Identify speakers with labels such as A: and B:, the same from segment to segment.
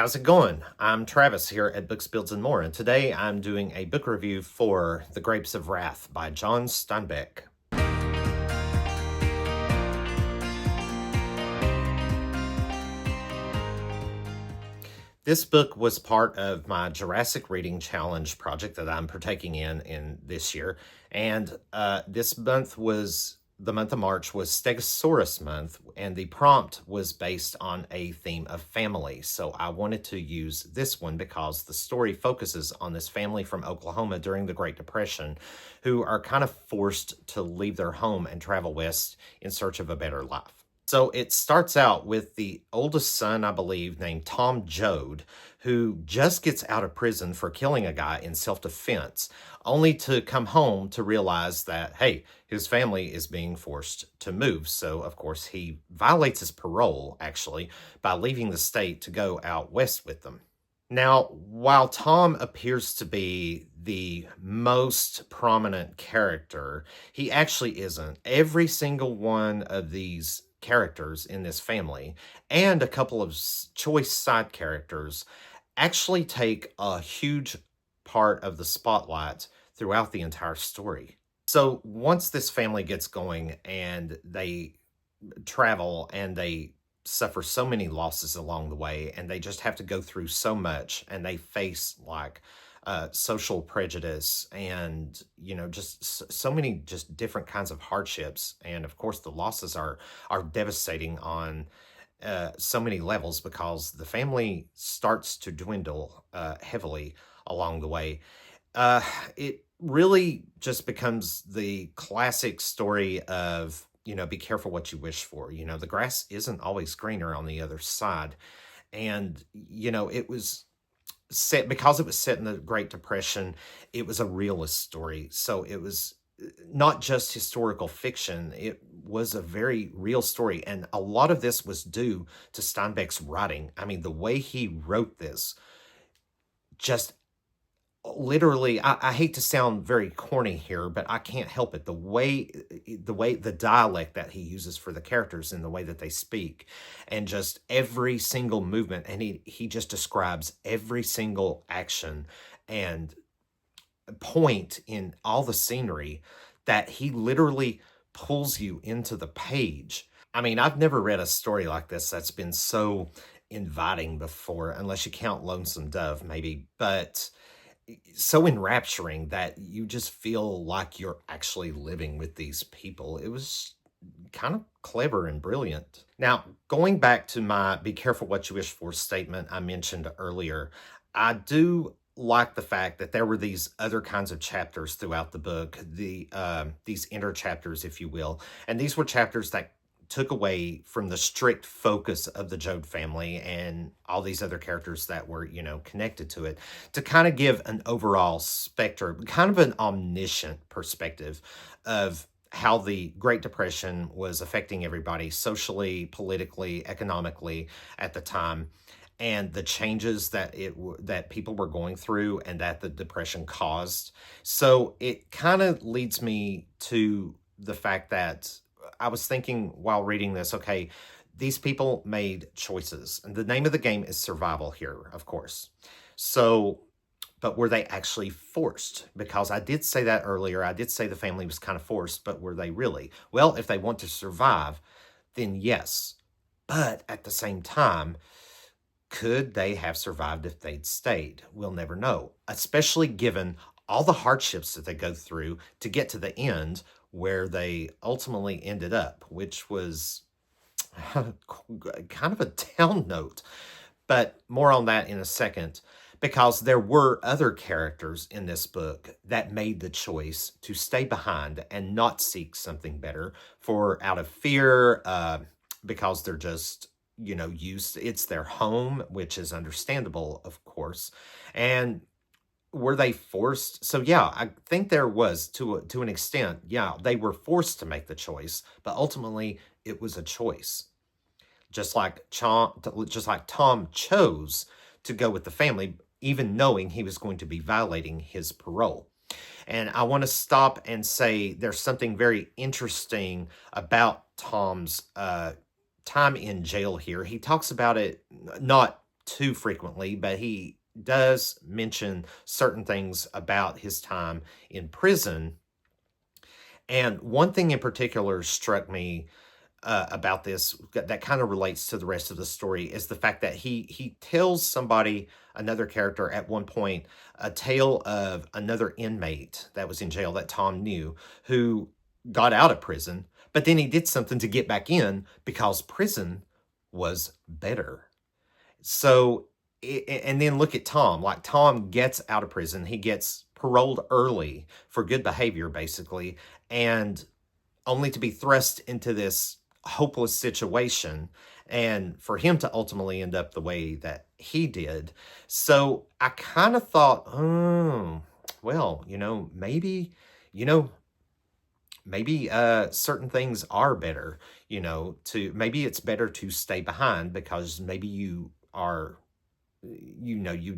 A: How's it going? I'm Travis here at Books, Builds, and More, and today I'm doing a book review for The Grapes of Wrath by John Steinbeck. This book was part of my Jurassic Reading Challenge project that I'm partaking in this year, and this month was the month of March was Stegosaurus month, and the prompt was based on a theme of family. So I wanted to use this one because the story focuses on this family from Oklahoma during the Great Depression who are kind of forced to leave their home and travel west in search of a better life. So it starts out with the oldest son, I believe, named Tom Joad, who just gets out of prison for killing a guy in self-defense, only to come home to realize that, hey, his family is being forced to move. So, of course, he violates his parole, actually, by leaving the state to go out west with them. Now, while Tom appears to be the most prominent character, he actually isn't. Every single one of these characters in this family and a couple of choice side characters actually take a huge part of the spotlight throughout the entire story. So once this family gets going and they travel and they suffer so many losses along the way and they just have to go through so much and they face like social prejudice and just so many just different kinds of hardships, and of course the losses are devastating on so many levels because the family starts to dwindle heavily along the way. It really just becomes the classic story of, be careful what you wish for. The grass isn't always greener on the other side. And, it was set because it was set in the Great Depression. It was a realist story. So it was not just historical fiction. It was a very real story. And a lot of this was due to Steinbeck's writing. I mean, the way he wrote this just literally, I hate to sound very corny here, but I can't help it. The dialect that he uses for the characters and the way that they speak, and just every single movement, and he just describes every single action and point in all the scenery that he literally pulls you into the page. I mean, I've never read a story like this that's been so inviting before, unless you count Lonesome Dove, maybe, but so enrapturing that you just feel like you're actually living with these people. It was kind of clever and brilliant. Now, going back to my be careful what you wish for statement I mentioned earlier, I do like the fact that there were these other kinds of chapters throughout the book, these inner chapters, if you will, and these were chapters that took away from the strict focus of the Joad family and all these other characters that were, connected to it, to kind of give an overall spectrum, kind of an omniscient perspective of how the Great Depression was affecting everybody socially, politically, economically at the time, and the changes that people were going through and that the Depression caused. So it kind of leads me to the fact that I was thinking while reading this, okay, these people made choices. And the name of the game is survival here, of course. So, but were they actually forced? Because I did say that earlier. I did say the family was kind of forced, but were they really? Well, if they want to survive, then yes. But at the same time, could they have survived if they'd stayed? We'll never know, especially given all the hardships that they go through to get to the end where they ultimately ended up, which was kind of a down note. But more on that in a second, because there were other characters in this book that made the choice to stay behind and not seek something better out of fear, because they're just, used, it's their home, which is understandable, of course. And were they forced? So yeah, I think there was to an extent. Yeah, they were forced to make the choice, but ultimately it was a choice. Just like Tom chose to go with the family, even knowing he was going to be violating his parole. And I want to stop and say there's something very interesting about Tom's time in jail here. He talks about it not too frequently, but he does mention certain things about his time in prison. And one thing in particular struck me about this that kind of relates to the rest of the story is the fact that he tells somebody, another character at one point, a tale of another inmate that was in jail that Tom knew, who got out of prison, but then he did something to get back in because prison was better. So, and then look at Tom. Like, Tom gets out of prison, he gets paroled early for good behavior, basically, and only to be thrust into this hopeless situation and for him to ultimately end up the way that he did. So I kind of thought, oh, well, you know, maybe certain things are better, to maybe it's better to stay behind because maybe you'd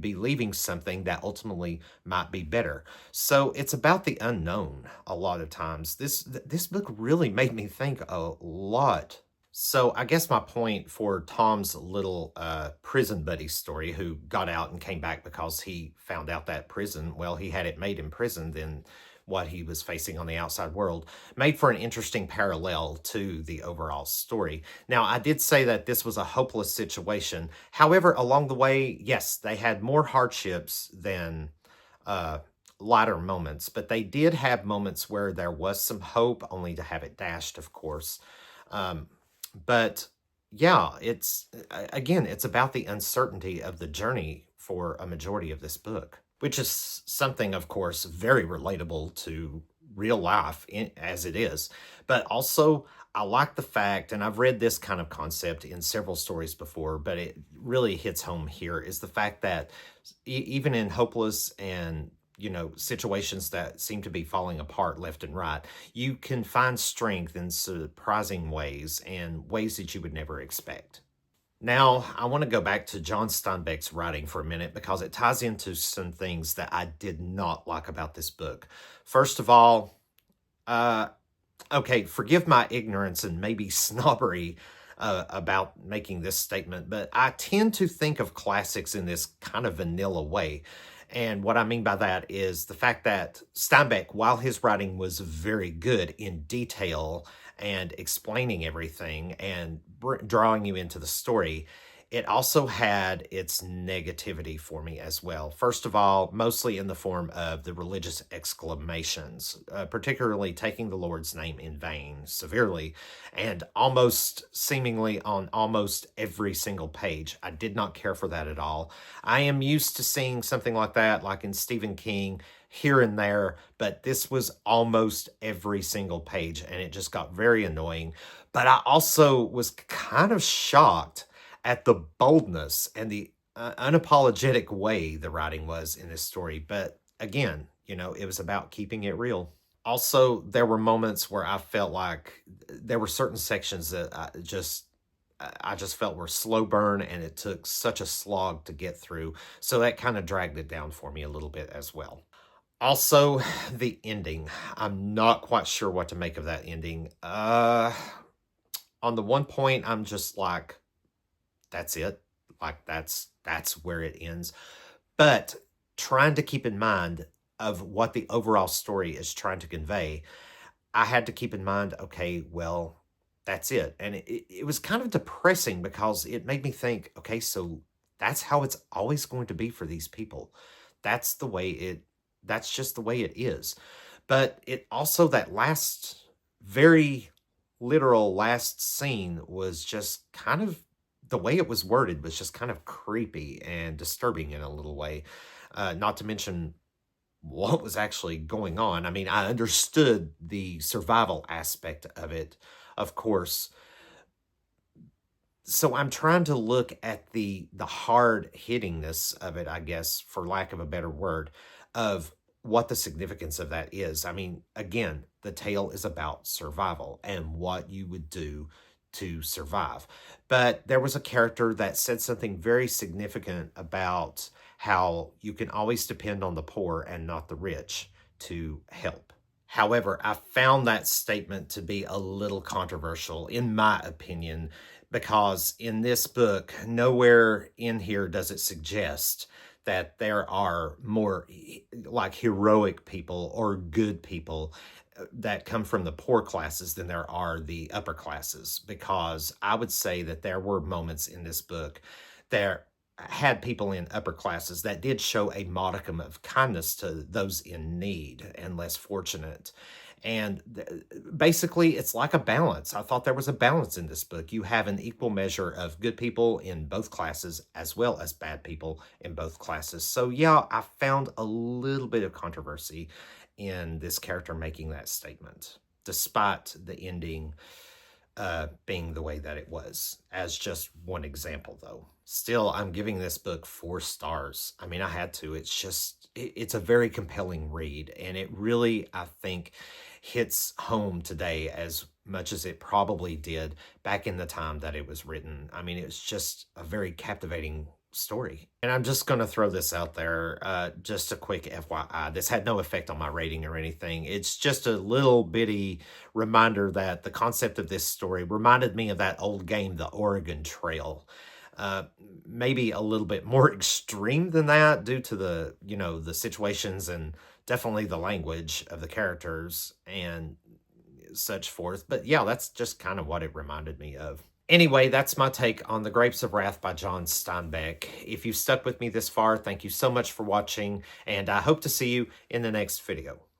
A: be leaving something that ultimately might be better. So it's about the unknown a lot of times. This book really made me think a lot. So I guess my point for Tom's little prison buddy story, who got out and came back because he found out that prison, well, he had it made in prison than what he was facing on the outside world, made for an interesting parallel to the overall story. Now, I did say that this was a hopeless situation. However, along the way, yes, they had more hardships than uh, lighter moments, but they did have moments where there was some hope, only to have it dashed, of course. Um, but yeah, again, it's about the uncertainty of the journey for a majority of this book, which is something, of course, very relatable to real life as it is. But also, I like the fact, and I've read this kind of concept in several stories before, but it really hits home here, is the fact that even in hopeless and situations that seem to be falling apart left and right, you can find strength in surprising ways and ways that you would never expect. Now, I want to go back to John Steinbeck's writing for a minute because it ties into some things that I did not like about this book. First of all, okay, forgive my ignorance and maybe snobbery about making this statement, but I tend to think of classics in this kind of vanilla way. And what I mean by that is the fact that Steinbeck, while his writing was very good in detail and explaining everything and drawing you into the story, it also had its negativity for me as well. First of all, mostly in the form of the religious exclamations, particularly taking the Lord's name in vain severely and almost seemingly on almost every single page. I did not care for that at all. I am used to seeing something like that, like in Stephen King, here and there, but this was almost every single page, and it just got very annoying. But I also was kind of shocked at the boldness and the unapologetic way the writing was in this story. But again, it was about keeping it real. Also, there were moments where I felt like there were certain sections that I just felt were slow burn, and it took such a slog to get through. So that kind of dragged it down for me a little bit as well. Also, the ending. I'm not quite sure what to make of that ending. On the one point, I'm just like, that's it. Like, that's where it ends. But trying to keep in mind of what the overall story is trying to convey, I had to keep in mind, okay, well, that's it. And it was kind of depressing because it made me think, okay, so that's how it's always going to be for these people. That's the way that's just the way it is. But it also, that last, very literal last scene was just kind of, the way it was worded was just kind of creepy and disturbing in a little way. Not to mention what was actually going on. I mean, I understood the survival aspect of it, of course. So I'm trying to look at the hard hittingness of it, I guess, for lack of a better word, of what the significance of that is. I mean, again, the tale is about survival and what you would do to survive. But there was a character that said something very significant about how you can always depend on the poor and not the rich to help. However, I found that statement to be a little controversial, in my opinion, because in this book, nowhere in here does it suggest that there are more like heroic people or good people that come from the poor classes than there are the upper classes, because I would say that there were moments in this book there had people in upper classes that did show a modicum of kindness to those in need and less fortunate. And basically, it's like a balance. I thought there was a balance in this book. You have an equal measure of good people in both classes as well as bad people in both classes. So, yeah, I found a little bit of controversy in this character making that statement, despite the ending being the way that it was, as just one example, though. Still, I'm giving this book 4 stars. I mean, I had to. It's just, it's a very compelling read, and it really, I think, hits home today as much as it probably did back in the time that it was written. I mean, it's just a very captivating story. And I'm just going to throw this out there, just a quick FYI. This had no effect on my rating or anything. It's just a little bitty reminder that the concept of this story reminded me of that old game, The Oregon Trail. Maybe a little bit more extreme than that due to the, the situations and definitely the language of the characters and such forth. But yeah, that's just kind of what it reminded me of. Anyway, that's my take on The Grapes of Wrath by John Steinbeck. If you've stuck with me this far, thank you so much for watching, and I hope to see you in the next video.